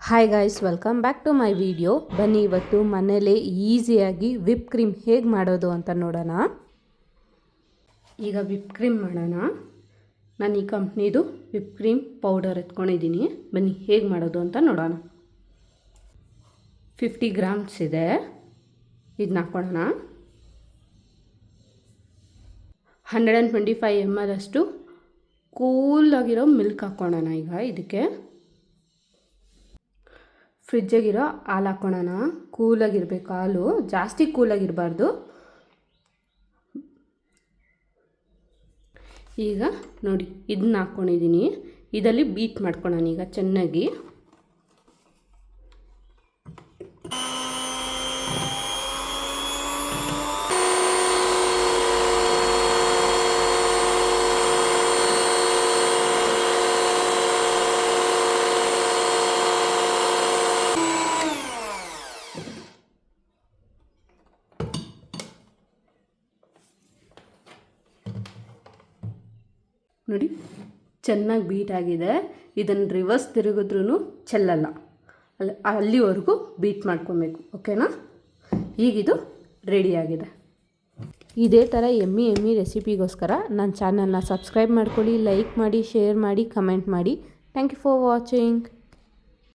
Hi guys, welcome back to my video. ಬನ್ನಿ ಇವತ್ತು ಮನೇಲೇ ಈಸಿಯಾಗಿ ವಿಪ್ ಕ್ರೀಮ್ ಹೇಗೆ ಮಾಡೋದು ಅಂತ ನೋಡೋಣ. ಈಗ ವಿಪ್ ಕ್ರೀಮ್ ಮಾಡೋಣ. ನಾನು ಈ ಕಂಪ್ನಿದು ವಿಪ್ ಕ್ರೀಮ್ ಪೌಡರ್ ಎತ್ಕೊಂಡಿದ್ದೀನಿ. ಬನ್ನಿ ಹೇಗೆ ಮಾಡೋದು ಅಂತ ನೋಡೋಣ. 50 ಗ್ರಾಮ್ಸ್ ಇದೆ, ಇದನ್ನ ಹಾಕ್ಕೊಳ್ಳೋಣ. 125 ml ಅಷ್ಟು ಕೂಲಾಗಿರೋ ಮಿಲ್ಕ್ ಹಾಕ್ಕೊಳ್ಳೋಣ. ಈಗ ಇದಕ್ಕೆ ಫ್ರಿಜ್ಜಾಗಿರೋ ಹಾಲು ಹಾಕ್ಕೊಳ್ಳೋಣ. ಕೂಲಾಗಿರ್ಬೇಕು ಹಾಲು, ಜಾಸ್ತಿ ಕೂಲಾಗಿರಬಾರ್ದು. ಈಗ ನೋಡಿ, ಇದನ್ನ ಹಾಕ್ಕೊಂಡಿದ್ದೀನಿ. ಇದರಲ್ಲಿ ಬೀಟ್ ಮಾಡ್ಕೊಳ್ಳೋಣ ಈಗ ಚೆನ್ನಾಗಿ. ನೋಡಿ, ಚೆನ್ನಾಗಿ ಬೀಟ್ ಆಗಿದೆ. ಇದನ್ನು ರಿವರ್ಸ್ ತಿರುಗಿದ್ರೂ ಚೆಲ್ಲಲ್ಲ, ಅಲ್ಲಿವರೆಗೂ ಬೀಟ್ ಮಾಡ್ಕೊಬೇಕು. ಓಕೆನಾ? ಈಗಿದು ರೆಡಿಯಾಗಿದೆ. ಇದೇ ಥರ ಎಮ್ಮಿ ರೆಸಿಪಿಗೋಸ್ಕರ ನನ್ನ ಚಾನಲ್ನ ಸಬ್ಸ್ಕ್ರೈಬ್ ಮಾಡ್ಕೊಳ್ಳಿ, ಲೈಕ್ ಮಾಡಿ, ಶೇರ್ ಮಾಡಿ, ಕಮೆಂಟ್ ಮಾಡಿ. Thank you for watching.